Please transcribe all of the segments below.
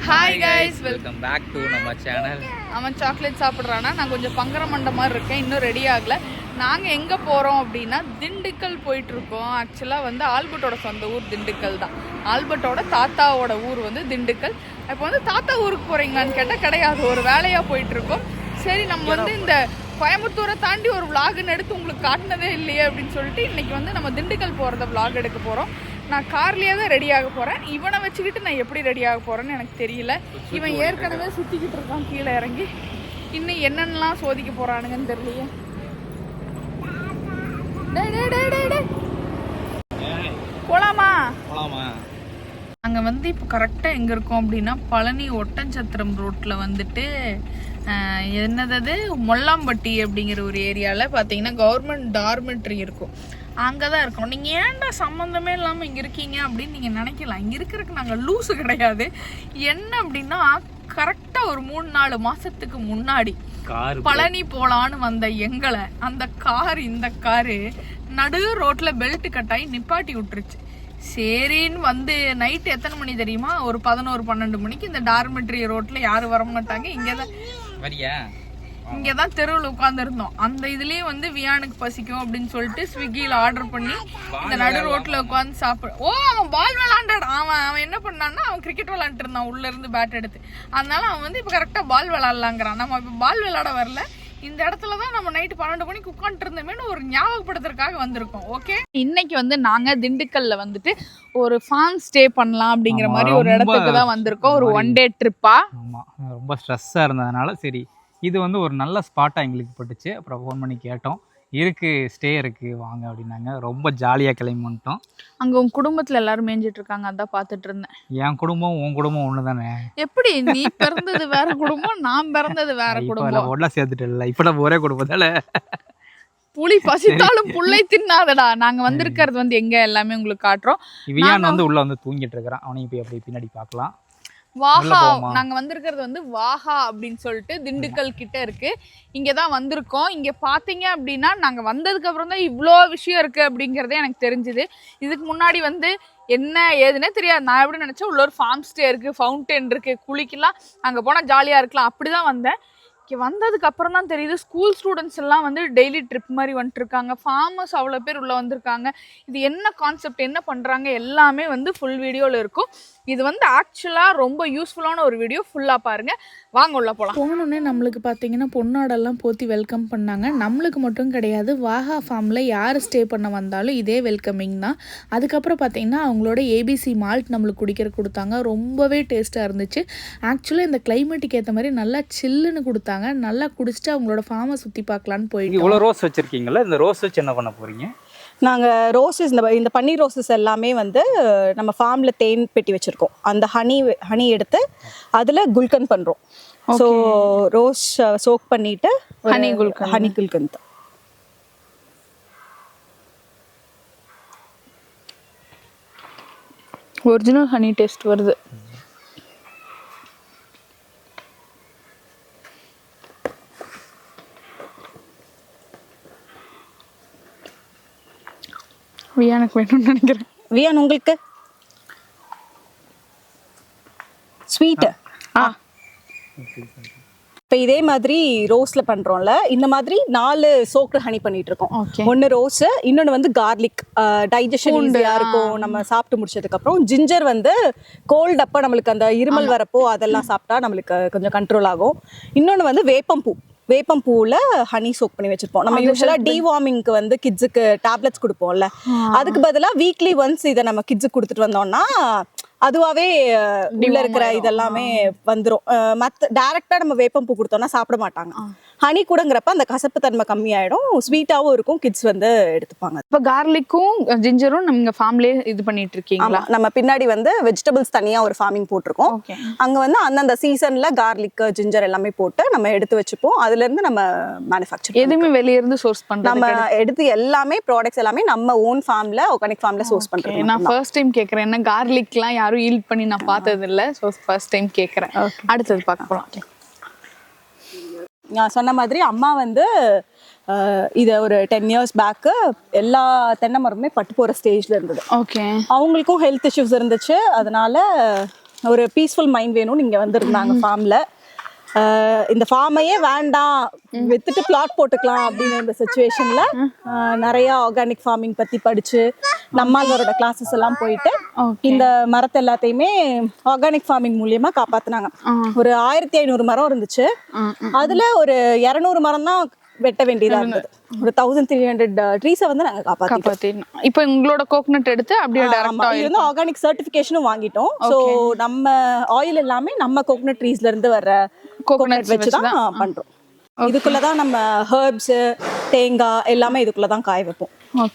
Hi guys, welcome back to நம்ம சேனல். அவன் சாக்லேட் சாப்பிட்றானா, நான் கொஞ்சம் பங்கரமண்ட மாதிரி இருக்கேன், இன்னும் ரெடி ஆகலை. நாங்கள் எங்கே போகிறோம் அப்படின்னா திண்டுக்கல் போயிட்டுருக்கோம். ஆக்சுவலாக வந்து ஆல்பர்ட்டோட சொந்த ஊர் திண்டுக்கல் தான். ஆல்பர்ட்டோட தாத்தாவோட ஊர் வந்து திண்டுக்கல். இப்போ வந்து தாத்தா ஊருக்கு போகிறீங்களான்னு கேட்டால் கிடையாது, ஒரு வேலையாக போயிட்டுருக்கோம். சரி, நம்ம வந்து இந்த கோயம்புத்தூரை தாண்டி ஒரு விளாகுன்னு எடுத்து உங்களுக்கு காட்டினதே இல்லையே அப்படின்னு சொல்லிட்டு இன்றைக்கி வந்து நம்ம திண்டுக்கல் போகிறத விளாக் எடுக்க போகிறோம். நான் கார்லேயே தான் ரெடி ஆக போகிறேன். இவனை வச்சுக்கிட்டு நான் எப்படி ரெடி ஆக போகிறேன்னு எனக்கு தெரியல. இவன் ஏற்கனவே சுற்றிக்கிட்டு இருக்கான் கீழே இறங்கி. இன்னும் என்னென்னலாம் சோதிக்க போகிறானுங்கன்னு தெரியலையே. போலாமா? அங்கே வந்து இப்போ கரெக்டாக எங்கே இருக்கோம் அப்படின்னா பழனி ஒட்டன்சத்திரம் ரோட்டில் வந்துட்டு என்னது மொல்லாம்பட்டி அப்படிங்கிற ஒரு ஏரியாவில் பார்த்தீங்கன்னா கவர்மெண்ட் டார்மெட்ரி இருக்கும். அங்கே தான் இருக்கோம். நீங்கள் ஏன்டா சம்மந்தமே இல்லாமல் இங்கே இருக்கீங்க அப்படின்னு நீங்கள் நினைக்கலாம். இங்கே இருக்கிறதுக்கு நாங்கள் லூஸு கிடையாது. என்ன அப்படின்னா கரெக்டாக ஒரு 3-4 மாதத்துக்கு முன்னாடி பழனி போகலான்னு வந்த எங்களை அந்த கார், இந்த காரு நடு ரோட்டில் பெல்ட் கட்டாயி நிப்பாட்டி விட்டுருச்சு. சரின்னு வந்து நைட்டு எத்தனை மணி தெரியுமா? ஒரு 11-12 மணிக்கு இந்த டார்மெட்ரி ரோட்டில் யாரும் வர மாட்டாங்க. இங்கே தான் தெருவில் உட்காந்துருந்தோம். அந்த இதுலேயும் வந்து வியானுக்கு பசிக்கும் அப்படின்னு சொல்லிட்டு ஸ்விக்கியில் ஆர்டர் பண்ணி இந்த நடு ரோட்டில் உட்காந்து சாப்பிட. அவன் பால் விளாண்டாடு. அவன் என்ன பண்ணான்னா அவன் கிரிக்கெட் விளாண்டுட்டு இருந்தான் உள்ளேருந்து பேட் எடுத்து. அதனால அவன் வந்து இப்போ கரெக்டாக பால் விளாட்லாங்கிறான். நம்ம இப்போ பால் விளாட வரல. இந்த இடத்துல தான் நம்ம நைட்டு 12 மணிக்கு உட்காந்துட்டு இருந்தோமேனு ஒரு ஞாபகப்படுத்துறதுக்காக வந்திருக்கோம். ஓகே, இன்னைக்கு வந்து நாங்க திண்டுக்கல்ல வந்துட்டு ஒரு ஃபார்ம் ஸ்டே பண்ணலாம் அப்படிங்கிற மாதிரி ஒரு இடத்துக்கு தான் வந்திருக்கோம். ஒரு 1 டே ட்ரிப்பா. ஆமா, ரொம்ப ஸ்ட்ரெஸ்ஸாக இருந்ததுனால சரி இது வந்து ஒரு நல்ல ஸ்பாட்டாக எங்களுக்கு பட்டுச்சு. அப்புறம் ஃபோன் பண்ணி கேட்டோம், இருக்கு ஸ்டே இருக்கு வாங்க அப்படின்னாங்க. ரொம்ப ஜாலியாக கிளம்பி வந்துட்டோம். அங்கே உங்க குடும்பத்தில் எல்லாரும் மேய்ஞ்சிட்டு இருக்காங்க, அதான் பார்த்துட்டு இருந்தேன். என் குடும்பம் உன் குடும்பம் ஒன்று தானே? எப்படி நீ பிறந்தது வேற குடும்பம், நான் பிறந்தது வேற குடும்பம். ஒன்றா சேர்த்துட்டு இல்லை, இப்போ நம்ம ஒரே குடும்பத்தால. புலி பசித்தாலும் புள்ளை தின்னாதடா. நாங்க வந்திருக்கிறது வந்து எங்க எல்லாமே உங்களுக்கு காட்டுறோம். வியான் வந்து உள்ள வந்து தூங்கிட்டு இருக்கிறான். அவனையும் போய் அப்படி பின்னாடி பார்க்கலாம். வாஹா, நாங்க வந்திருக்கிறது வந்து வாஹா அப்படின்னு சொல்லிட்டு திண்டுக்கல் கிட்ட இருக்கு. இங்கதான் வந்திருக்கோம். இங்க பாத்தீங்க அப்படின்னா நாங்க வந்ததுக்கு அப்புறம் தான் இவ்வளோ விஷயம் இருக்கு அப்படிங்கறதே எனக்கு தெரிஞ்சுது. இதுக்கு முன்னாடி வந்து என்ன ஏதுன்னே தெரியாது. நான் எப்படி நினைச்சேன், உள்ள ஒரு ஃபார்ம் ஸ்டே இருக்கு, ஃபவுண்டைன் இருக்கு, குளிக்கலாம், அங்க போனா ஜாலியா இருக்கலாம், அப்படிதான் வந்தேன். வந்ததுக்கு அப்புறம் தான் தெரியுது ஸ்கூல் ஸ்டூடெண்ட்ஸ் எல்லாம் வந்து டெய்லி ட்ரிப் மாதிரி வந்துட்டு இருக்காங்க. ஃபார்மர்ஸ் அவ்வளோ பேர் உள்ள வந்திருக்காங்க. இது என்ன கான்செப்ட், என்ன பண்ணுறாங்க, எல்லாமே வந்து ஃபுல் வீடியோவில் இருக்கும். இது வந்து ஆக்சுவலாக ரொம்ப யூஸ்ஃபுல்லான ஒரு வீடியோ. ஃபுல்லாக பாருங்கள். வாங்க உள்ள போகலாம். போனோடனே நம்மளுக்கு பார்த்தீங்கன்னா பொன்னாடெல்லாம் போற்றி வெல்கம் பண்ணாங்க. நம்மளுக்கு மட்டும் கிடையாது, வாஹா ஃபார்மில் யார் ஸ்டே பண்ண வந்தாலும் இதே வெல்கமிங் தான். அதுக்கப்புறம் பார்த்தீங்கன்னா அவங்களோட ஏபிசி மால்ட் நம்மளுக்கு குடிக்கிற கொடுத்தாங்க. ரொம்பவே டேஸ்ட்டாக இருந்துச்சு. ஆக்சுவலாக இந்த கிளைமேட்டுக்கு ஏற்ற மாதிரி நல்லா சில்லுன்னு கொடுத்தாங்க. நல்லா குடிச்சிட்டு அவங்களோட ஃபார்மை சுற்றி பார்க்கலான்னு போயிட்டு. இவ்வளோ ரோஸ் வச்சுருக்கீங்களா? இந்த ரோஸ் வச்சு என்ன பண்ண போகிறீங்க? நாங்கள் ரோஸஸ் இந்த பன்னீர் ரோஸஸ் எல்லாமே வந்து நம்ம ஃபார்மில் தேன் பெட்டி வச்சுருக்கோம். அந்த ஹனி எடுத்து அதில் குல்கன் பண்ணுறோம். ஸோ ரோஸ் சோக் பண்ணிவிட்டு ஹனி குல்கன் தான். ஒரிஜினல் ஹனி டேஸ்ட் வருது. வியானுக்கு வேணும்னு நினைக்கிறேன். வியான் உங்களுக்கு ஸ்வீட்டு. இப்போ இதே மாதிரி ரோஸில் பண்ணுறோம்ல, இந்த மாதிரி 4 சோக்கு ஹனி பண்ணிட்டு இருக்கோம். ஒன்று ரோஸு, இன்னொன்று வந்து கார்லிக், டைஜஷன் ஈஸியாக இருக்கும் நம்ம சாப்பிட்டு முடிச்சதுக்கப்புறம். ஜிஞ்சர் வந்து கோல்டு அப்போ நம்மளுக்கு அந்த இருமல் வரப்போ அதெல்லாம் சாப்பிட்டா நம்மளுக்கு கொஞ்சம் கண்ட்ரோல் ஆகும். இன்னொன்று வந்து வேப்பம்பூவில் ஹனி சோக் பண்ணி வச்சிருப்போம். நம்ம யூஸ்வலாக டிவார்மிங்க்கு வந்து கிட்ஸுக்கு டேப்லெட்ஸ் கொடுப்போம்ல, அதுக்கு பதிலாக வீக்லி ஒன்ஸ் இதை நம்ம கிட்ஸுக்கு கொடுத்துட்டு வந்தோம்னா அதுவாகவே உள்ள இருக்கிற இதெல்லாமே வந்துடும். மற்ற டேரெக்டாக நம்ம வேப்பம்பூ கொடுத்தோம்னா சாப்பிட மாட்டாங்க. ஹனி கூடங்கிறப்ப அந்த கசப்பு தன்மை கம்மியாயிடும், ஸ்வீட்டாகவும் இருக்கும், கிட்ஸ் வந்து எடுத்துப்பாங்க. இப்போ கார்லிக்கும் ஜிஞ்சரும் நீங்கள் ஃபார்ம்லேயே இது பண்ணிட்டு இருக்கீங்களா? நம்ம பின்னாடி வந்து வெஜிடபிள்ஸ் தனியாக ஒரு ஃபார்மிங் போட்டிருக்கோம். அங்கே வந்து அந்தந்த சீசனில் கார்லிக் ஜிஞ்சர் எல்லாமே போட்டு நம்ம எடுத்து வச்சுப்போம். அதுலேருந்து நம்ம மேனுஃபேக்சர் எதுவுமே வெளியிருந்து சோர்ஸ் பண்ணுறோம். நம்ம எடுத்து எல்லாமே ப்ராடக்ட்ஸ் எல்லாமே நம்ம ஓன் ஃபார்மில் ஆர்கானிக் ஃபார்மில் சோர்ஸ் பண்ணுறோம். நான் ஃபர்ஸ்ட் டைம் கேட்குறேன். என்ன கார்லிக்லாம் யாரும் ஈல்ட் பண்ணி நான் பார்த்தது இல்லை. ஸோ ஃபர்ஸ்ட் டைம் கேட்குறேன். அடுத்தது பார்க்க போகலாம். நான் சொன்ன மாதிரி அம்மா வந்து இதை ஒரு 10 years பேக்கு எல்லா தென்னை மரமுமே பட்டு போகிற ஸ்டேஜில் இருந்தது. ஓகே, அவங்களுக்கும் ஹெல்த் இஷ்யூஸ் இருந்துச்சு. அதனால ஒரு பீஸ்ஃபுல் மைண்ட் வேணும்னு இங்கே வந்திருந்தாங்க ஃபார்மில். இந்த ஃபார்மையே வேண்டாம், வித்துட்டு பிளாட் போட்டுக்கலாம் அப்படின்னு இந்த சுச்சுவேஷனில் நிறையா ஆர்கானிக் ஃபார்மிங் பற்றி படித்து நம்மளோட கிளாஸஸ் எல்லாம் போயிட்டு இந்த மரத்தை எல்லாத்தையுமே ஆர்கானிக் ஃபார்மிங் மூலியமாக காப்பாற்றினாங்க. ஒரு 1500 மரம் இருந்துச்சு, அதில் ஒரு 200 மரம் தான் வெட்ட வேண்டியதாக இருந்தது. ஒரு 1300 ட்ரீஸை வந்து நாங்கள் காப்பாற்றிட்டோம். இப்போ உங்களோட கோகனட் எடுத்து அப்படியே இது வந்து ஆர்கானிக் சர்டிஃபிகேஷனும் வாங்கிட்டோம். ஸோ நம்ம ஆயில் எல்லாமே நம்ம கோகனட் ட்ரீஸ்ல இருந்து வர்ற கோகனட் வச்சு தான் பண்றோம். இதுக்குள்ள தான் நம்ம ஹெர்ப்ஸ், தேங்காய் எல்லாமே இதுக்குள்ள தான் காய வைப்போம்.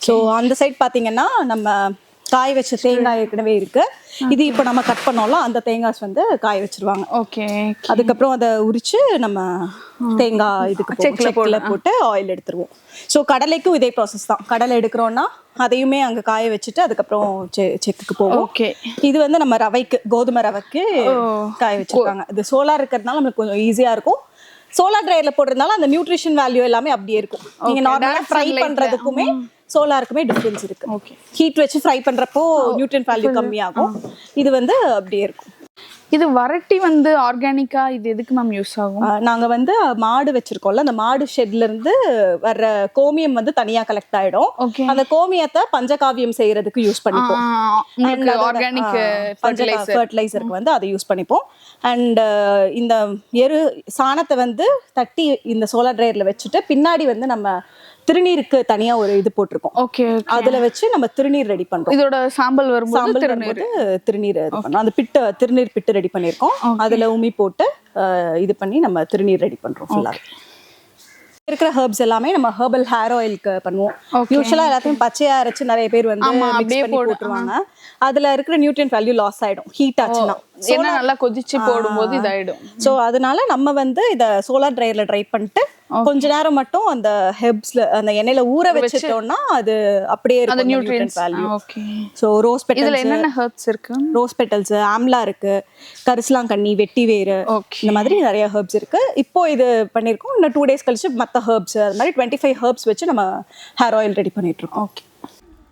ஸோ அந்த சைட் பார்த்தீங்கன்னா நம்ம காய வச்ச தேங்காய் ஏற்கனவே இருக்கு. இது இப்போ நம்ம கட் பண்ணோம்ல அந்த தேங்காய் வந்து காய வச்சிருவாங்க. ஓகே. அதுக்கப்புறம் அதை உரிச்சு நம்ம தேங்காய் இதுக்கு செக்கில் போட்டு ஆயில் எடுத்துருவோம். ஸோ கடலைக்கும் இதே ப்ராசஸ் தான். கடலை எடுக்கிறோன்னா அதையுமே அங்கே காய வச்சுட்டு அதுக்கப்புறம் செக்குக்கு போவோம். ஓகே. இது வந்து நம்ம ரவைக்கு, கோதுமை ரவைக்கு காய வச்சிருக்காங்க. இது சோலார் இருக்கிறதுனால நம்மளுக்கு கொஞ்சம் ஈஸியாக இருக்கும். சோலார் ட்ரையர்ல போடுறதுனால அந்த நியூட்ரிஷன் வேல்யூ எல்லாமே அப்படியே இருக்கும். நீங்க நார்மலா ஃப்ரை பண்றதுக்குமே சோலாருக்குமே டிஃபரன்ஸ் இருக்கு. ஹீட் வச்சு ஃப்ரை பண்றப்போ நியூட்ரியன்ட் வேல்யூ கம்மியாகும். இது வந்து அப்படியே இருக்கும். இது வரட்டி வந்து ஆர்கானிக்கா இது எதுக்கு மேம் யூஸ் ஆகும்? நாங்க வந்து மாடு வச்சிருக்கோம்ல, அந்த மாடு ஷெட்ல இருந்து வர்ற கோமியம் வந்து தனியா கலெக்ட் ஆயிடும். அந்த கோமியத்தை பஞ்சகாவியம் செய்யறதுக்கு யூஸ் பண்ணிப்போம். ஆர்கானிக் ஃபர்டிலைசருக்கு வந்து அதை யூஸ் பண்ணிப்போம். அண்ட் இந்த சாணத்தை வந்து தட்டி இந்த சோலார் ட்ரையர்ல வச்சுட்டு பின்னாடி வந்து நம்ம திருநீருக்கு தனியா ஒரு இது போட்டிருக்கோம். ஓகே. அதுல வச்சு நம்ம திருநீர் ரெடி பண்றோம். இதோட சாம்பல் வரும்போது திருநீர் அந்த பிட்டு, திருநீர் பிட்டு ரெடி பண்ணிருக்கோம். அதுல உமி போட்டு இது பண்ணி நம்ம திருநீர் ரெடி பண்றோம். ஃபுல்லா இருக்கிற ஹெர்ப்ஸ் எல்லாமே நம்ம ஹெர்பல் ஹேர் ஆயிலுக்கு பண்ணுவோம். யூஸ்வலா எல்லாத்தையும் பச்சையா அரைச்சு நிறைய பேர் வந்து மிக்ஸ் பண்ணி போட்டுருவாங்க. அதுல இருக்கிற நியூட்ரியன்ட் வேல்யூ லாஸ் ஆயிடும் ஹீட் ஆச்சுன்னா. ஏன்னா நல்லா கொதிச்சு போடும்போது இதாயிடும். ஸோ அதனால நம்ம வந்து இதை சோலார் ட்ரையர்ல ட்ரை பண்ணிட்டு கொஞ்ச நேரம் மட்டும் அந்த ஹெர்ப்ஸ்ல அந்த எண்ணெயில ஊற வச்சிட்டோம்னா அது அப்படியே இருக்கும் nutrient value. Okay. So rose petals, இதுல என்னென்ன ஹெர்ப்ஸ் இருக்கு? ரோஸ் பெட்டல்ஸ், ஆம்லா இருக்கு, கரிசலாங்கண்ணி, வெட்டி வேறு, இந்த மாதிரி நிறைய ஹெர்ப்ஸ் இருக்கு. இப்போ இது பண்ணிருக்கோம். இன்னும் 2 days கழிச்சு மற்ற ஹெர்ப்ஸ் அது மாதிரி 25 ஹெர்ப்ஸ் வச்சு நம்ம ஹேர் ஆயில் ரெடி பண்ணிட்டு இருக்கோம். ஓகே.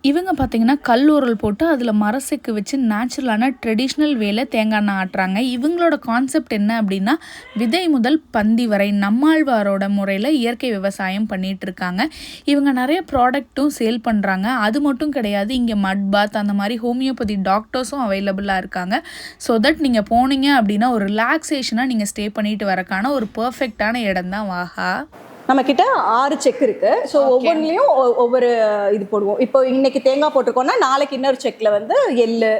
இவங்க பார்த்தீங்கன்னா கல்லூரல் போட்டு அதில் மரசெக்கு வச்சு நேச்சுரலான ட்ரெடிஷ்னல் வேல தேங்காய் எண்ணெய் ஆட்டுறாங்க. இவங்களோட கான்செப்ட் என்ன அப்படின்னா விதை முதல் பந்தி வரை நம்மாழ்வாரோட முறையில் இயற்கை விவசாயம் பண்ணிகிட்டு இருக்காங்க. இவங்க நிறைய ப்ராடக்ட்டும் சேல் பண்ணுறாங்க. அது மட்டும் கிடையாது, இங்கே மட் பாத் அந்த மாதிரி ஹோமியோபதி டாக்டர்ஸும் அவைலபிளாக இருக்காங்க. ஸோ தட் நீங்கள் போனீங்க அப்படின்னா ஒரு ரிலாக்ஸேஷனாக நீங்கள் ஸ்டே பண்ணிட்டு வரக்கான ஒரு பர்ஃபெக்டான இடம் தான் வாஹா. நம்ம கிட்ட 6 செக் இருக்கு. ஸோ ஒவ்வொன்றிலையும் ஒவ்வொரு இது போடுவோம். இப்போ இன்னைக்கு தேங்காய் போட்டிருக்கோம்னா நாளைக்கு இன்னொரு செக்ல வந்து எள்ளு,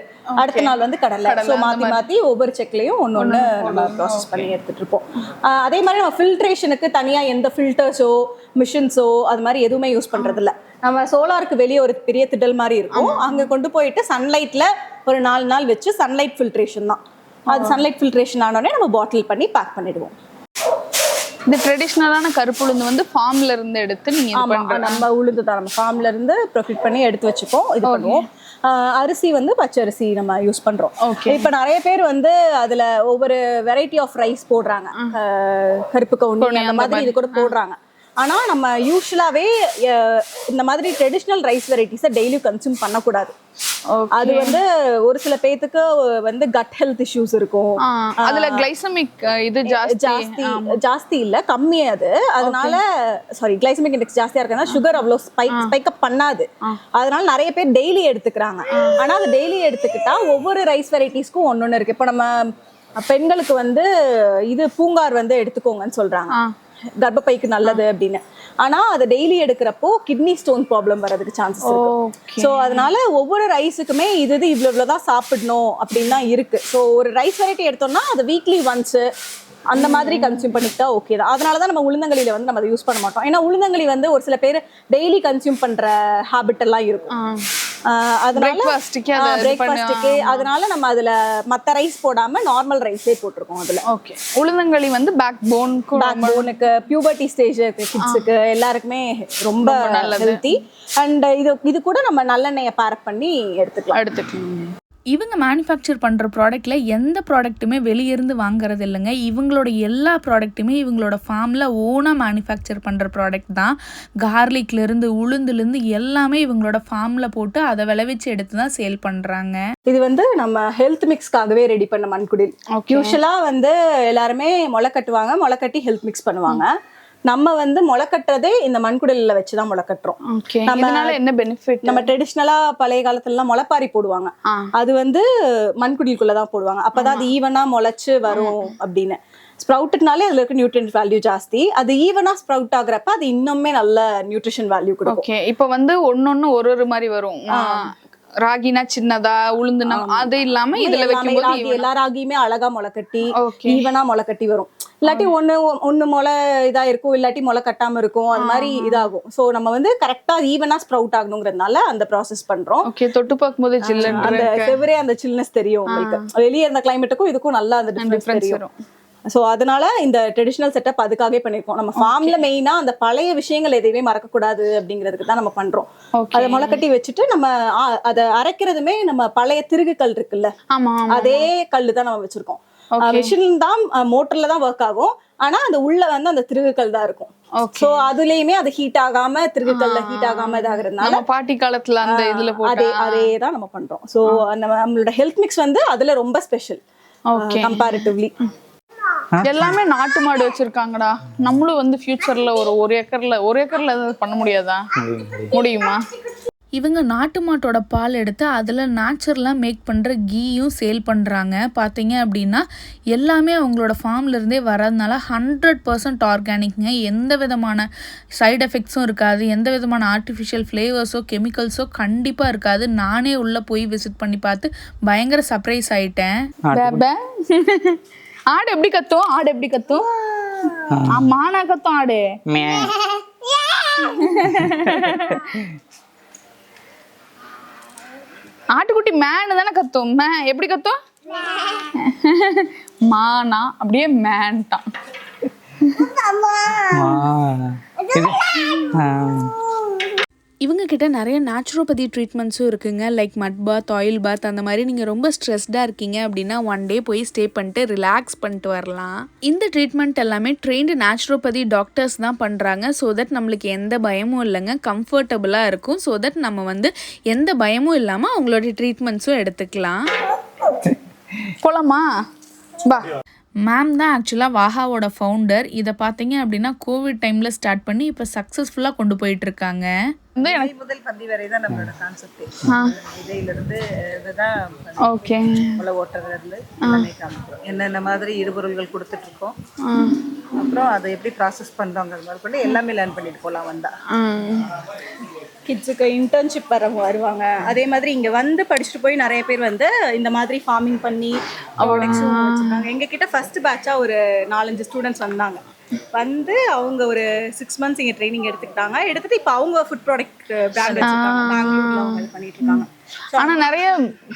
அடுத்த நாள் வந்து கடலை. ஸோ மாற்றி மாற்றி ஒவ்வொரு செக்லையும் ஒன்று நம்ம ப்ராசஸ் பண்ணி எடுத்துட்டு இருப்போம். அதே மாதிரி நம்ம ஃபில்ட்ரேஷனுக்கு தனியாக எந்த ஃபில்டர்ஸோ மிஷின்ஸோ அது மாதிரி எதுவுமே யூஸ் பண்ணுறது இல்லை. நம்ம சோலாருக்கு வெளியே ஒரு பெரிய திடல் மாதிரி இருக்கும். அங்கே கொண்டு போயிட்டு சன்லைட்டில் ஒரு 4 நாள் வச்சு சன்லைட் ஃபில்ட்ரேஷன் தான். அது சன்லைட் ஃபில்ட்ரேஷன் ஆனோடனே நம்ம பாட்டில் பண்ணி பேக் பண்ணிடுவோம். இந்த ட்ரெடிஷ்னலான கருப்பு உளுந்து வந்து ஃபார்ம்ல இருந்து எடுத்து நீங்க நம்ம உளுந்து தான் நம்ம ஃபார்ம்ல இருந்து ப்ரொஃபிட் பண்ணி எடுத்து வச்சுப்போம். இது பண்ணுவோம். அரிசி வந்து பச்சை அரிசி நம்ம யூஸ் பண்றோம். இப்போ நிறைய பேர் வந்து அதுல ஒவ்வொரு வெரைட்டி ஆஃப் ரைஸ் போடுறாங்க. கருப்பு கவுனி அந்த மாதிரி இது கூட போடுறாங்க. ஆனா நம்ம யூஸ்வலாவே இந்த மாதிரி ட்ரெடிஷ்னல் ரைஸ் வெரைட்டிஸை டெய்லி கன்சியூம் பண்ணக்கூடாது. அது வந்து ஒரு சில பேத்துக்கு வந்து கட் ஹெல்த் இஷ்யூஸ் இருக்கும். அதுல கிளைசமிக் இது ஜாஸ்தி இல்ல, கம்மி. அது அதனால சாரி கிளைசமிக் இண்டெக்ஸ் ஜாஸ்தியா இருக்கனால சுகர் அவ்வளோ ஸ்பைக் அப் பண்ணாது. அதனால நிறைய பேர் டெய்லி எடுத்துக்கிறாங்க. ஆனா அது டெய்லி எடுத்துக்கிட்டா ஒவ்வொரு ரைஸ் வெரைட்டிஸ்க்கும் ஒன்னொன்னு இருக்கு. இப்போ நம்ம பெண்களுக்கு வந்து இது பூங்கார் வந்து எடுத்துக்கோங்கன்னு சொல்றாங்க, கர்ப்பப்பைக்கு நல்லது அப்படின்னு. ஆனா அதை டெய்லி எடுக்கிறப்போ கிட்னி ஸ்டோன் ப்ராப்ளம் வரதுக்கு சான்சஸ் இருக்கு. ஸோ அதனால ஒவ்வொரு ரைஸுக்குமே இது இவ்வளவுதான் சாப்பிடணும் அப்படின்னு தான் இருக்கு. ஸோ ஒரு ரைஸ் வெரைட்டி எடுத்தோம்னா அது வீக்லி ஒன்ஸ் அந்த மாதிரி கன்சியூம் பண்ணிக்கிட்டா ஓகே தான். அதனால தான் நம்ம உளுந்தங்களியில வந்து நம்ம அதை யூஸ் பண்ண மாட்டோம். ஏன்னா உளுந்தங்களி வந்து ஒரு சில பேர் டெய்லி கன்சியூம் பண்ற ஹேபிட் எல்லாம் இருக்கும். அதனால நம்ம அதுல மத்த ரைஸ் போடாம நார்மல் ரைஸே போட்டிருக்கோம் அதுல. ஓகே. உளுந்தங்களி வந்து பேக் போனுக்கு, பியூபர்ட்டி ஸ்டேஜ் கிட்ஸுக்கு எல்லாருக்குமே ரொம்ப ஹெல்த்தி. அண்ட் இது கூட நம்ம நல்லெண்ணெயை பேரப் பண்ணி எடுத்துக்கலாம். இவங்க மேனுஃபேக்சர் பண்ணுற ப்ராடக்ட்டில் எந்த ப்ராடக்ட்டுமே வெளியிருந்து வாங்குறது இல்லைங்க. இவங்களோட எல்லா ப்ராடக்ட்டுமே இவங்களோட ஃபார்மில் ஓனாக மேனுஃபேக்சர் பண்ணுற ப்ராடக்ட் தான். கார்லிக்லேருந்து உளுந்துலேருந்து எல்லாமே இவங்களோட ஃபார்மில் போட்டு அதை விளைவிச்சு எடுத்து தான் சேல் பண்ணுறாங்க. இது வந்து நம்ம ஹெல்த் மிக்ஸ்க்காகவே ரெடி பண்ண மண்குடில். யூஸ்வலாக வந்து எல்லாருமே முளை கட்டுவாங்க, முளை கட்டி ஹெல்த் மிக்ஸ் பண்ணுவாங்க. நம்ம வந்து முளை கட்டுறதே இந்த மண்குடல்ல வச்சுதான் முளை கட்டுறோம். என்ன பெனிஃபிட்? நம்ம ட்ரெடிஷ்னலா பழைய காலத்துல எல்லாம் முளைப்பாரி போடுவாங்க, அது வந்து மண்குடிலுக்குள்ளதான் போடுவாங்க. அப்பதான் அது ஈவனா முளைச்சு வரும் அப்படின்னு. ஸ்ப்ரவுட்னாலே அதுல இருக்க நியூட்ரியன்ட் வேல்யூ ஜாஸ்தி. அது ஈவனா ஸ்ப்ரவுட் ஆகுறப்ப அது இன்னுமே நல்ல நியூட்ரிஷன் வேல்யூ கொடுக்கும். இப்போ வந்து ஒன்னொன்னு ஒரு மாதிரி வரும். ராகினா சின்னதா, உளுந்துனா அது இல்லாம இதுல வைக்கும்போது எல்லா ராகியுமே அழகா முளை கட்டி ஈவனா முளை கட்டி வரும். இல்லாட்டி ஒண்ணு முளை இதா இருக்கும், இல்லாட்டி முளை கட்டாம இருக்கும், அது மாதிரி இதாகும். சோ நம்ம வந்து கரெக்டா ஈவனா ஸ்ப்ரவுட் ஆகணுங்கிறதுனால அந்த ப்ராசஸ் பண்றோம். தொட்டு பார்க்கும்போது அந்த செவரே அந்த சில்னஸ் தெரியும் உங்களுக்கு. வெளியே இருந்த கிளைமேட்டுக்கும் இதுக்கும் நல்லா அந்த டிஃபரன்ஸ் தெரியும். ஸோ அதனால இந்த ட்ரெடிஷ்னல் செட்டப் அதுக்காகவே பண்ணியிருக்கோம். நம்ம ஃபார்ம்ல மெயினா அந்த பழைய விஷயங்கள் எதையுமே மறக்கக்கூடாது அப்படிங்கிறதுக்கு தான் நம்ம பண்றோம். அதை முளைக்கட்டி வச்சுட்டு நம்ம அதை அரைக்கிறதுமே நம்ம பழைய திருகுக்கல் இருக்குல்ல, அதே கல்லு தான் நம்ம வச்சிருக்கோம். மிஷின் தான், மோட்டர்ல தான் ஒர்க் ஆகும். ஆனா அந்த உள்ள வந்து அந்த திருகுக்கல் தான் இருக்கும். சோ அதுலயுமே அது ஹீட் ஆகாம, திருகுக்கல்ல ஹீட் ஆகாம இதாகிறதுனால பாட்டி காலத்துல அந்த இதுல அதே தான் நம்ம பண்றோம். சோ நம்மளோட ஹெல்த் மிக்ஸ் வந்து அதுல ரொம்ப ஸ்பெஷல் கம்பேரிட்டிவ்லி. எல்லாமே நாட்டு மாடு வச்சிருக்காங்கடா. நம்மளும் வந்து ஃபியூச்சர்ல ஒரு ஏக்கர்ல பண்ண முடியாதா? முடியுமா? இவங்க நாட்டு மாட்டோட பால் எடுத்து அதில் நேச்சுரலாக மேக் பண்ணுற கீயும் சேல் பண்ணுறாங்க. பார்த்தீங்க அப்படின்னா எல்லாமே அவங்களோட ஃபார்ம்லேருந்தே வரதுனால 100% ஆர்கானிக்ங்க. எந்த விதமான சைடு எஃபெக்ட்ஸும் இருக்காது, எந்த விதமான ஆர்டிஃபிஷியல் ஃப்ளேவர்ஸோ கெமிக்கல்ஸோ கண்டிப்பாக இருக்காது. நானே உள்ளே போய் விசிட் பண்ணி பார்த்து பயங்கர சர்ப்ரைஸ் ஆகிட்டேன். ஆடு எப்படி கத்தும்? மானா கத்தும் ஆடு. ஆட்டுக்குட்டி மேனு தானே கத்தும். எப்படி கத்தும்? மானா அப்படியே மேன்ட்டான். இவங்க கிட்ட நிறைய நேச்சுரோபதி ட்ரீட்மெண்ட்ஸும் இருக்குங்க. லைக் மட் பாத், ஆயில் பாத், அந்த மாதிரி நீங்கள் ரொம்ப ஸ்ட்ரெஸ்டாக இருக்கீங்க அப்படின்னா ஒன் டே போய் ஸ்டே பண்ணிட்டு ரிலாக்ஸ் பண்ணிட்டு வரலாம். இந்த ட்ரீட்மெண்ட் எல்லாமே ட்ரெயின்டு நேச்சுரோபதி டாக்டர்ஸ் தான் பண்ணுறாங்க. ஸோ தட் நம்மளுக்கு எந்த பயமும் இல்லைங்க, கம்ஃபர்டபுளாக இருக்கும். ஸோ தட் நம்ம வந்து எந்த பயமும் இல்லாமல் அவங்களோட ட்ரீட்மெண்ட்ஸும் எடுத்துக்கலாம். போலாமா? பா. மேம் தான் ஆக்சுவலாக வாஹாவோட ஃபவுண்டர். இதை பார்த்தீங்க அப்படின்னா கோவிட் டைமில் ஸ்டார்ட் பண்ணி இப்போ சக்ஸஸ்ஃபுல்லாக கொண்டு போயிட்டுருக்காங்க. முதல் பந்தி வரை தான் நம்மளோட கான்செப்ட். இதிலிருந்து இதுதான் முளை ஓட்டுறதுல இருந்து காமிக்கிறோம். என்னென்ன மாதிரி இடுபொருள்கள் கொடுத்துட்டு இருக்கோம், அப்புறம் அதை எப்படி ப்ராசஸ் பண்றோங்கிறது மாதிரி பண்ணி எல்லாமே லேர்ன் பண்ணிட்டு போகலாம். வந்தா கிட்ஸுக்கு இன்டர்ன்ஷிப் வருவாங்க. அதே மாதிரி இங்கே வந்து படிச்சுட்டு போய் நிறைய பேர் வந்து இந்த மாதிரி ஃபார்மிங் பண்ணி ப்ராடக்ட்ஸும் வச்சுருக்காங்க. எங்ககிட்ட ஃபர்ஸ்ட் பேட்சாக ஒரு 4-5 ஸ்டூடெண்ட்ஸ் வந்தாங்க. வந்து அவங்க ஒரு 6 months இங்கே ட்ரைனிங் எடுத்துட்டு இப்போ அவங்க ஃபுட் ப்ராடக்ட் பிராண்ட் வச்சுருக்காங்க. பெங்களூர்ல அவங்க பண்ணிட்டு இருக்காங்க. ஆனா நிறைய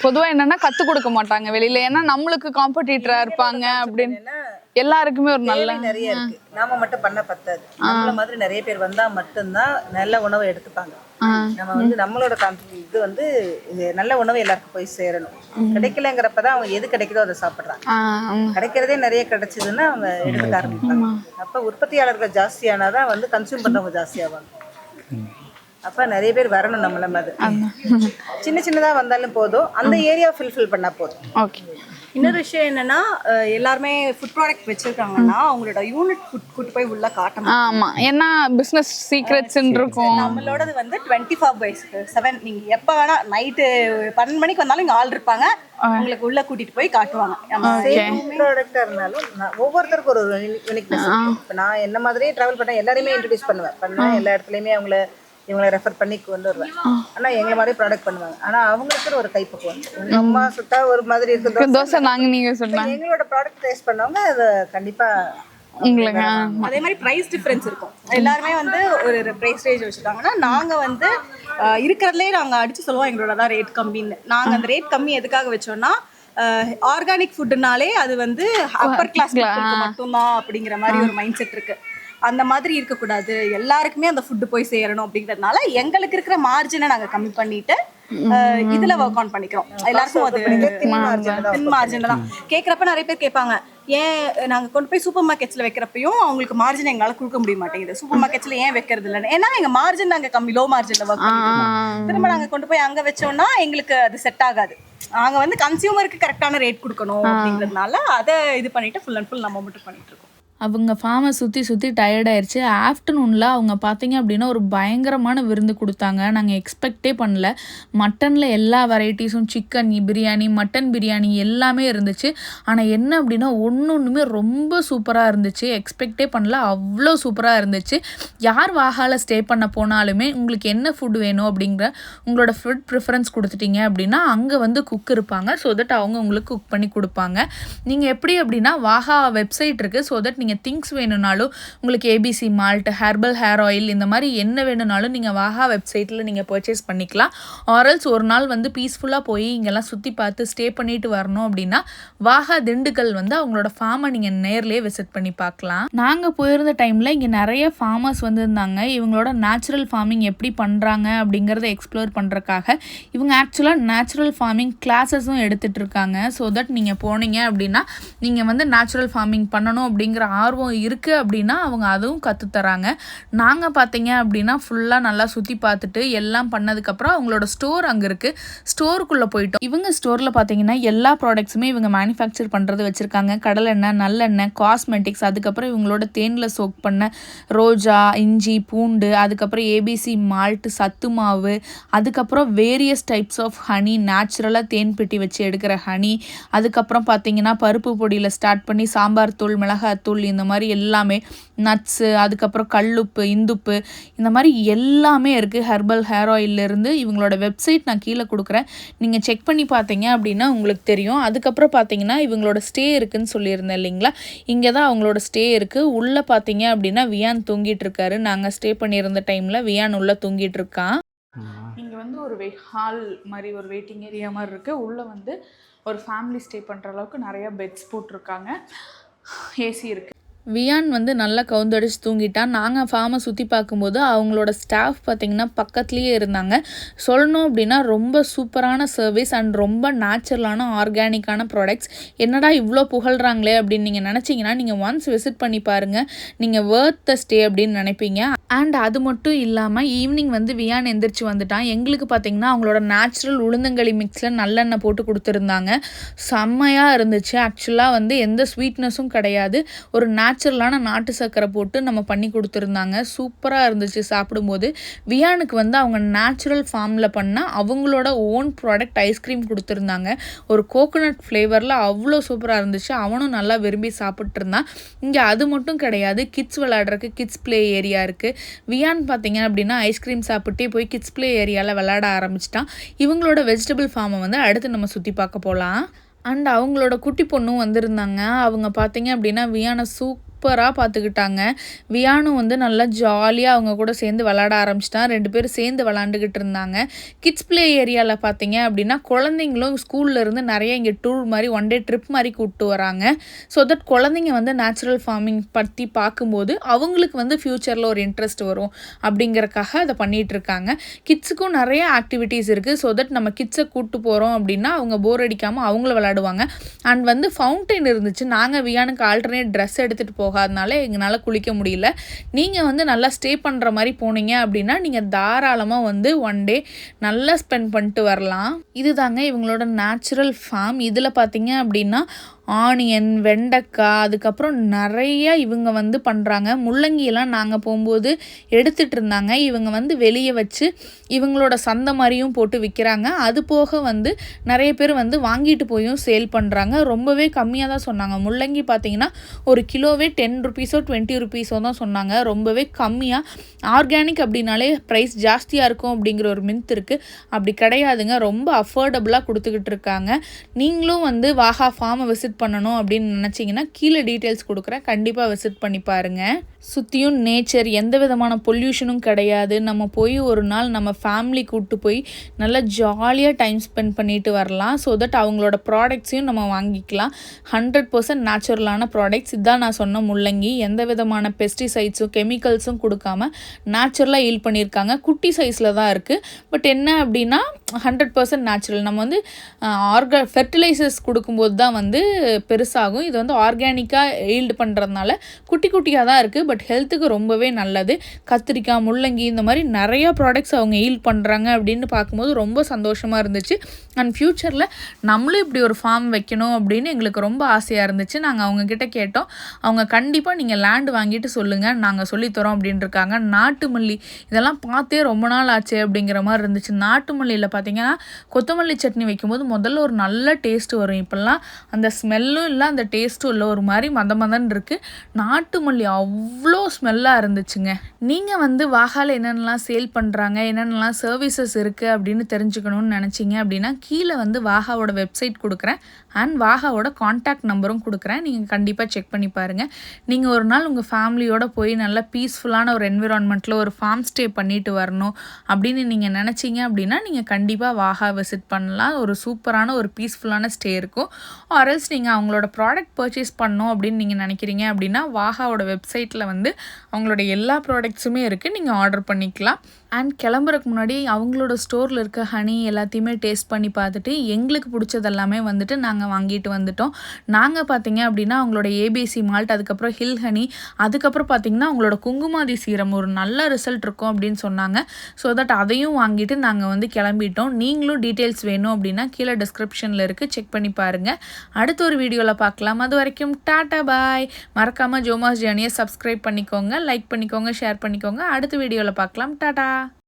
பொதுவா என்னன்னா கத்து கொடுக்க மாட்டாங்க வெளியில, ஏன்னா நம்மளுக்கு காம்படிட்டரா இருப்பாங்க அப்படின்னு. எல்லாருக்குமே ஒரு நல்ல நிறைய இருக்கு. நாம மட்டும் பண்ண பத்தாது. நம்மள மாதிரி நிறைய பேர் வந்தா மட்டும்தான் நல்ல உணவை எடுத்துப்பாங்க. நம்ம வந்து நம்மளோட இது வந்து நல்ல உணவு எல்லாருக்கும் போய் சேரணும். கிடைக்கலங்கிறப்பதான் அவங்க எது கிடைக்குதோ அதை சாப்பிடுறாங்க. கிடைக்கிறதே நிறைய கிடைச்சதுன்னா அவங்க எடுத்துக்க ஆரம்பிப்பாங்க. அப்ப உற்பத்தியாளர்கள் ஜாஸ்தியானாதான் வந்து கன்சியூம் பண்றவங்க ஜாஸ்தியாவாங்க. அப்ப நிறைய பேர் வரணும் நம்மள மாதிரி. சின்ன சின்னதா வந்தாலும் போதும், அந்த ஏரியா ஃபில்ஃபில் பண்ணா போதும். ஓகே. இன்னொரு விஷயம் என்னன்னா, எல்லாருமே ஃபுட் ப்ராடக்ட் வச்சிருக்காங்கன்னா அவங்களோட யூனிட் கூட்டு போய் உள்ள காட்டணும். ஆமா, ஏன்னா பிசினஸ் சீக்ரெட்ஸ் இருக்கும். நம்மளோடது வந்து 24/7. நீங்க எப்ப வேணா நைட்டு 12 மணிக்கு வந்தாலும் இங்க ஆள் இருப்பாங்க, உங்களுக்கு உள்ள கூட்டிட்டு போய் காட்டுவாங்க. ப்ராடக்டா இருந்தாலும் ஒவ்வொருத்தருக்கும் ஒரு யூனிக்னஸ். இப்ப நான் என்ன மாதிரியே டிராவல் பண்ண எல்லாரையுமே இன்ட்ரோடியூஸ் பண்ணுவேன். எல்லா இடத்துலயுமே இவங்களை ரெஃபர் பண்ணி கொண்டு வருவேன். ஆனா எங்களை மாதிரி ப்ராடக்ட் பண்ணுவாங்க. ஆனா அவங்களுக்கு ஒரு கைப்பக்குவம். அம்மா சுட்டா ஒரு மாதிரி இருக்கு தோசை, நீங்க சொன்னாங்க எங்களோட ப்ராடக்ட் டேஸ்ட் பண்ணவங்க அது கண்டிப்பா உங்களுக்கு. அதே மாதிரி பிரைஸ் டிஃபரன்ஸ் இருக்கும். எல்லாருமே வந்து ஒரு பிரைஸ் ரேஞ்ச் வச்சுட்டாங்கன்னா நாங்க வந்து இருக்கிறதுலே நாங்க அடிச்சு சொல்லுவோம் எங்களோட தான் ரேட் கம்மின்னு. நாங்க அந்த ரேட் கம்மி எதுக்காக வச்சோம்னா, ஆர்கானிக் ஃபுட்டுனாலே அது வந்து அப்பர் கிளாஸ் மட்டும்தான் அப்படிங்கிற மாதிரி ஒரு மைண்ட் செட் இருக்கு. அந்த மாதிரி இருக்கக்கூடாது, எல்லாருக்குமே அந்த ஃபுட்டு போய் சேரணும் அப்படிங்கிறதுனால எங்களுக்கு இருக்கிற மார்ஜினை நாங்கள் கம்மி பண்ணிட்டு இதுல ஒர்க் ஆன் பண்ணிக்கிறோம். எல்லாருக்கும் அது தின் மார்ஜின்ல தான் கேட்குறப்ப நிறைய பேர் கேட்பாங்க, ஏன் நாங்கள் கொண்டு போய் சூப்பர் மார்க்கெட்ஸில் வைக்கிறப்பையும் அவங்களுக்கு மார்ஜின் எங்களால் கொடுக்க முடிய மாட்டேங்குது, சூப்பர் மார்க்கெட்ஸில் ஏன் வைக்கிறது இல்லைன்னு. ஏன்னா எங்கள் மார்ஜின் நாங்கள் கம்மி, லோ மார்ஜினில் ஒர்க் பண்ணிட்டு திரும்ப நாங்கள் கொண்டு போய் அங்கே வச்சோம்னா எங்களுக்கு அது செட் ஆகாது. நாங்கள் வந்து கன்சியூமருக்கு கரெக்டான ரேட் கொடுக்கணும் அப்படிங்கிறதுனால அதை இது பண்ணிட்டு ஃபுல் அண்ட் ஃபுல் நம்ம மட்டும் பண்ணிட்டு இருக்கோம். அவங்க ஃபார்மை சுற்றி டயர்டாயிருச்சு. ஆஃப்டர்நூனில் அவங்க பார்த்தீங்க அப்படின்னா ஒரு பயங்கரமான விருந்து கொடுத்தாங்க. நாங்கள் எக்ஸ்பெக்டே பண்ணல. மட்டனில் எல்லா வெரைட்டிஸும், சிக்கன் பிரியாணி, மட்டன் பிரியாணி எல்லாமே இருந்துச்சு. ஆனால் என்ன அப்படின்னா ஒன்றுமே ரொம்ப சூப்பராக இருந்துச்சு. எக்ஸ்பெக்டே பண்ணல, அவ்வளோ சூப்பராக இருந்துச்சு. யார் வாகாவில் ஸ்டே பண்ண போனாலுமே உங்களுக்கு என்ன ஃபுட் வேணும் அப்படிங்கிற உங்களோட ஃபுட் ப்ரிஃபரன்ஸ் கொடுத்துட்டீங்க அப்படின்னா அங்கே வந்து குக் இருப்பாங்க. ஸோ தட் அவங்க உங்களுக்கு குக் பண்ணி கொடுப்பாங்க. நீங்கள் எப்படி அப்படின்னா வாகா வெப்சைட் இருக்குது. ஸோ தட் நீங்கள் திங்ஸ் வேணும்னாலும் உங்களுக்கு ABC malt, herbal hair oil இந்த மாதிரி என்ன வேணும்னாலும் நீங்கள் வாகா வெப்சைட்டில் நீங்கள் பர்ச்சேஸ் பண்ணிக்கலாம். ஆரல்ஸ் ஒரு நாள் வந்து பீஸ்ஃபுல்லாக போய் இங்கெல்லாம் சுற்றி பார்த்து ஸ்டே பண்ணிட்டு வரணும் அப்படின்னா வாகா திண்டுக்கல் வந்து அவங்களோட ஃபார்மை நீங்கள் நேர்லேயே விசிட் பண்ணி பார்க்கலாம். நாங்கள் போயிருந்த டைமில் இங்கே நிறைய ஃபார்மர்ஸ் வந்துருந்தாங்க. இவங்களோட நேச்சுரல் ஃபார்மிங் எப்படி பண்ணுறாங்க அப்படிங்கிறத எக்ஸ்ப்ளோர் பண்ணுறக்காக இவங்க ஆக்சுவலாக நேச்சுரல் ஃபார்மிங் கிளாஸஸும் எடுத்துகிட்டு இருக்காங்க. ஸோ தட் நீங்கள் போனீங்க அப்படின்னா நீங்கள் வந்து நேச்சுரல் ஃபார்மிங் பண்ணணும் அப்படிங்கிற ஆர்வம் இருக்குது அப்படின்னா அவங்க அதுவும் கற்றுத்தராங்க. நாங்கள் பார்த்தீங்க அப்படின்னா ஃபுல்லாக நல்லா சுற்றி பார்த்துட்டு எல்லாம் பண்ணதுக்கப்புறம் அவங்களோட ஸ்டோர் அங்கே இருக்குது. ஸ்டோருக்குள்ளே போயிட்டோம். இவங்க ஸ்டோரில் பார்த்தீங்கன்னா எல்லா ப்ராடக்ட்ஸுமே இவங்க மேனுஃபேக்சர் பண்ணுறது வச்சுருக்காங்க. கடலெண்ணெய், நல்லெண்ணெய், காஸ்மெட்டிக்ஸ், அதுக்கப்புறம் இவங்களோட தேனில் சோக் பண்ண ரோஜா, இஞ்சி, பூண்டு, அதுக்கப்புறம் ஏபிசி மால்ட், சத்து மாவு, அதுக்கப்புறம் வேரியஸ் டைப்ஸ் ஆஃப் ஹனி, நேச்சுரலாக தேன் பெட்டி வச்சு எடுக்கிற ஹனி, அதுக்கப்புறம் பார்த்தீங்கன்னா பருப்பு பொடியில் ஸ்டார்ட் பண்ணி சாம்பார் தூள், மிளகாத்தூள், இந்த மாதிரி எல்லாமே நட்ஸு, அதுக்கப்புறம் கல்லுப்பு, இந்துப்பு, இந்த மாதிரி எல்லாமே இருக்குது. ஹெர்பல் ஹேர் ஆயிலிருந்து இவங்களோட வெப்சைட் நான் கீழே கொடுக்குறேன், நீங்கள் செக் பண்ணி பார்த்தீங்க அப்படின்னா உங்களுக்கு தெரியும். அதுக்கப்புறம் பார்த்தீங்கன்னா இவங்களோட ஸ்டே இருக்குதுன்னு சொல்லியிருந்தேன் இல்லைங்களா, இங்கே தான் அவங்களோட ஸ்டே இருக்குது. உள்ளே பார்த்தீங்க அப்படின்னா வியான் தூங்கிட்டு இருக்காரு. நாங்கள் ஸ்டே பண்ணியிருந்த டைமில் வியான் உள்ளே தூங்கிட்டு இருக்கான். இங்கே வந்து ஒரு ஹால் மாதிரி ஒரு வெயிட்டிங் ஏரியா மாதிரி இருக்குது. உள்ளே வந்து ஒரு ஃபேமிலி ஸ்டே பண்ணுற அளவுக்கு நிறையா பெட்ஸ் போட்டிருக்காங்க, ஏசி இருக்குது. வியான் வந்து நல்லா கவுந்தடிச்சு தூங்கிட்டான். நாங்கள் ஃபார்மை சுற்றி பார்க்கும்போது அவங்களோட ஸ்டாஃப் பார்த்திங்கன்னா பக்கத்துலேயே இருந்தாங்க. சொல்லணும் அப்படின்னா ரொம்ப சூப்பரான சர்வீஸ் அண்ட் ரொம்ப நேச்சுரலான ஆர்கானிக்கான ப்ராடக்ட்ஸ். என்னடா இவ்வளோ புகழ்கிறாங்களே அப்படின்னு நீங்கள் நினச்சிங்கன்னா நீங்கள் ஒன்ஸ் விசிட் பண்ணி பாருங்கள், நீங்கள் வர்த் த ஸ்டே அப்படின்னு நினைப்பீங்க. அண்ட் அது மட்டும் இல்லாமல் ஈவினிங் வந்து வியான் எந்திரிச்சு வந்துட்டான். எங்களுக்கு பார்த்திங்கன்னா அவங்களோட நேச்சுரல் உளுந்தங்களி மிக்ஸில் நல்லெண்ணெய் போட்டு கொடுத்துருந்தாங்க. செம்மையாக இருந்துச்சு. ஆக்சுவலாக வந்து எந்த ஸ்வீட்னஸும் கிடையாது. ஒரு நேச்சுரலான நாட்டு சர்க்கரை போட்டு நம்ம பண்ணி கொடுத்துருந்தாங்க. சூப்பராக இருந்துச்சு சாப்பிடும்போது. வியானுக்கு வந்து அவங்க நேச்சுரல் ஃபார்மில் பண்ணால் அவங்களோட ஓன் ப்ராடக்ட் ஐஸ்கிரீம் கொடுத்துருந்தாங்க. ஒரு கோகோனட் ஃப்ளேவரில் அவ்வளோ சூப்பராக இருந்துச்சு. அவனும் நல்லா விரும்பி சாப்பிட்டு இருந்தான். இங்கே அது மட்டும் கிடையாது, கிட்ஸ் விளையாடுறதுக்கு கிட்ஸ் ப்ளே ஏரியா இருக்குது. வியான் பார்த்தீங்க அப்படின்னா ஐஸ்கிரீம் சாப்பிட்டே போய் கிட்ஸ் ப்ளே ஏரியாவில் விளையாட ஆரம்பிச்சிட்டான். இவங்களோட வெஜிடபிள் ஃபார்மை வந்து அடுத்து நம்ம சுற்றி பார்க்க போகலாம். அண்ட் அவங்களோட குட்டி பொண்ணும் வந்திருந்தாங்க. அவங்க பார்த்தீங்க அப்படின்னா வியானை சூப்பராக பார்த்துக்கிட்டாங்க. வியானும் வந்து நல்லா ஜாலியாக அவங்க கூட சேர்ந்து விளாட ஆரம்பிச்சிட்டான். 2 பேரும் சேர்ந்து விளாண்டுக்கிட்டு இருந்தாங்க. கிட்ஸ் ப்ளே ஏரியாவில் பார்த்தீங்க அப்படின்னா குழந்தைங்களும் ஸ்கூலில் இருந்து நிறைய இங்கே டூர் மாதிரி 1 டே ட்ரிப் மாதிரி கூப்பிட்டு வராங்க. ஸோ தட் குழந்தைங்க வந்து நேச்சுரல் ஃபார்மிங் பற்றி பார்க்கும்போது அவங்களுக்கு வந்து ஃப்யூச்சரில் ஒரு இன்ட்ரெஸ்ட் வரும் அப்படிங்கிறக்காக அதை பண்ணிகிட்ருக்காங்க. கிட்ஸுக்கும் நிறைய ஆக்டிவிட்டீஸ் இருக்குது. ஸோ தட் நம்ம கிட்ஸை கூப்பிட்டு போகிறோம் அப்படின்னா அவங்க போர் அடிக்காமல் அவங்கள விளாடுவாங்க. அண்ட் வந்து ஃபவுண்டைன் இருந்துச்சு. நாங்கள் வியானுக்கு ஆல்டர்னேட் ட்ரெஸ் எடுத்துகிட்டு போகாதனால எங்களால் குளிக்க முடியல. நீங்கள் வந்து நல்லா ஸ்டே பண்ணுற மாதிரி போனீங்க அப்படின்னா நீங்கள் தாராளமாக வந்து 1 டே நல்லா ஸ்பெண்ட் பண்ணிட்டு வரலாம். இதுதாங்க இவங்களோட நேச்சுரல் ஃபார்ம். இதில் பார்த்தீங்க அப்படின்னா ஆனியன், வெண்டைக்காய், அதுக்கப்புறம் நிறையா இவங்க வந்து பண்ணுறாங்க. முள்ளங்கியெல்லாம் நாங்கள் போகும்போது எடுத்துகிட்டு இருந்தாங்க. இவங்க வந்து வெளியே வச்சு இவங்களோட சந்தை மாதிரியும் போட்டு விற்கிறாங்க. அது போக வந்து நிறைய பேர் வந்து வாங்கிட்டு போயும் சேல் பண்ணுறாங்க. ரொம்பவே கம்மியாக தான் சொன்னாங்க. முள்ளங்கி பார்த்திங்கன்னா ஒரு கிலோவே 10 ருபீஸோ 20 ருபீஸோ தான் சொன்னாங்க. ரொம்பவே கம்மியாக. ஆர்கானிக் அப்படின்னாலே ப்ரைஸ் ஜாஸ்தியாக இருக்கும் அப்படிங்கிற ஒரு மின்த் இருக்குது. அப்படி கிடையாதுங்க, ரொம்ப அஃபோர்டபுளாக கொடுத்துக்கிட்டு இருக்காங்க. நீங்களும் வந்து வாகா ஃபார்மை விசிட் விசிட் பண்ணணும் அப்படின்னு நினச்சிங்கன்னா கீழே டீட்டெயில்ஸ் கொடுக்குறேன், கண்டிப்பாக விசிட் பண்ணி பாருங்கள். சுற்றியும் நேச்சர், எந்த விதமான பொல்யூஷனும் கிடையாது. நம்ம போய் ஒரு நாள் நம்ம ஃபேமிலி கூப்பிட்டு போய் நல்லா ஜாலியாக டைம் ஸ்பெண்ட் பண்ணிட்டு வரலாம். ஸோ தட் அவங்களோட ப்ராடக்ட்ஸையும் நம்ம வாங்கிக்கலாம். 100% நேச்சுரலான ப்ராடக்ட்ஸ். இதுதான் நான் சொன்ன முள்ளங்கி. எந்த விதமான பெஸ்டிசைட்ஸும் கெமிக்கல்ஸும் கொடுக்காம நேச்சுரலாக ஹீல் பண்ணியிருக்காங்க. குட்டி சைஸில் தான் இருக்குது. பட் என்ன அப்படின்னா 100% நேச்சுரல். நம்ம வந்து ஃபெர்டிலைசர்ஸ் கொடுக்கும்போது தான் வந்து பெருசாகும். இது வந்து ஆர்கானிக்காக ஹீல்டு பண்ணுறதுனால குட்டி குட்டியாக தான் இருக்குது. பட் ஹெல்த்துக்கு ரொம்பவே நல்லது. கத்திரிக்காய், முள்ளங்கி இந்த மாதிரி நிறையா ப்ராடக்ட்ஸ் அவங்க ஹீல் பண்ணுறாங்க அப்படின்னு பார்க்கும்போது ரொம்ப சந்தோஷமாக இருந்துச்சு. அண்ட் ஃப்யூச்சரில் நம்மளும் இப்படி ஒரு ஃபார்ம் வைக்கணும் அப்படின்னு எங்களுக்கு ரொம்ப ஆசையாக இருந்துச்சு. நாங்கள் அவங்கக்கிட்ட கேட்டோம். அவங்க கண்டிப்பாக நீங்கள் லேண்டு வாங்கிட்டு சொல்லுங்கள், நாங்கள் சொல்லித்தரோம் அப்படின்னு இருக்காங்க. நாட்டு மல்லி இதெல்லாம் பார்த்தே ரொம்ப நாள் ஆச்சு அப்படிங்கிற மாதிரி இருந்துச்சு. நாட்டு மல்லியில் பார்த்தீங்கன்னா கொத்தமல்லி சட்னி வைக்கும்போது முதல்ல ஒரு நல்ல டேஸ்ட்டு வரும். இப்போல்லாம் அந்த ஸ்மெல்லும் இல்லை, அந்த டேஸ்ட்டும் இல்லை, ஒரு மாதிரி மதன்னு இருக்குது. நாட்டு மல்லி அவ்வளோ ஸ்மெல்லாக இருந்துச்சுங்க. நீங்கள் வந்து வாகாவில் என்னென்னலாம் சேல் பண்ணுறாங்க, என்னென்னலாம் சர்வீசஸ் இருக்குது அப்படின்னு தெரிஞ்சுக்கணும்னு நினச்சிங்க அப்படின்னா கீழே வந்து வாகாவோட வெப்சைட் கொடுக்குறேன் அண்ட் வாகாவோட காண்டாக்ட் நம்பரும் கொடுக்குறேன். நீங்கள் கண்டிப்பாக செக் பண்ணி பாருங்கள். நீங்கள் ஒரு நாள் உங்கள் ஃபேமிலியோடு போய் நல்லா பீஸ்ஃபுல்லான ஒரு என்விரான்மெண்ட்டில் ஒரு ஃபார்ம் ஸ்டே பண்ணிட்டு வரணும் அப்படின்னு நீங்கள் நினச்சிங்க அப்படின்னா நீங்கள் கண்டிப்பாக வாகா விசிட் பண்ணலாம். ஒரு சூப்பரான ஒரு பீஸ்ஃபுல்லான ஸ்டே இருக்கும். ஆர்எல்ஸ் நீங்கள் அவங்களோட ப்ராடக்ட் பர்ச்சேஸ் பண்ணணும் அப்படின்னு நீங்கள் நினைக்கிறீங்க அப்படின்னா வாகாவோட வெப்சைட்டில் வந்து அவங்களோட எல்லா ப்ராடக்ட்ஸுமே இருக்குது, நீங்கள் ஆர்டர் பண்ணிக்கலாம். அண்ட் கிளம்புறதுக்கு முன்னாடி அவங்களோட ஸ்டோரில் இருக்க ஹனி எல்லாத்தையுமே டேஸ்ட் பண்ணி பார்த்துட்டு எங்களுக்கு பிடிச்சதெல்லாமே வந்துட்டு நாங்கள் வாங்கிட்டு வந்துட்டோம். நாங்கள் பார்த்தீங்க அப்படின்னா அவங்களோட ஏபிசி மால்ட், அதுக்கப்புறம் ஹில் ஹனி, அதுக்கப்புறம் பார்த்திங்கன்னா அவங்களோட குங்குமாதி சீரம் ஒரு நல்ல ரிசல்ட் இருக்கும் அப்படின்னு சொன்னாங்க. ஸோ தட் அதையும் வாங்கிட்டு நாங்கள் வந்து கிளம்பிட்டோம். நீங்களும் டீட்டெயில்ஸ் வேணும் அப்படின்னா கீழே டிஸ்கிரிப்ஷனில் இருக்குது, செக் பண்ணி பாருங்கள். அடுத்த ஒரு வீடியோவில் பார்க்கலாம். அது வரைக்கும் டாட்டா பாய். மறக்காமல் ஜோமாஸ் ஜேர்னியை சப்ஸ்கிரைப் பண்ணிக்கோங்க, லைக் பண்ணிக்கோங்க, ஷேர் பண்ணிக்கோங்க. அடுத்த வீடியோவில் பார்க்கலாம். டாட்டா.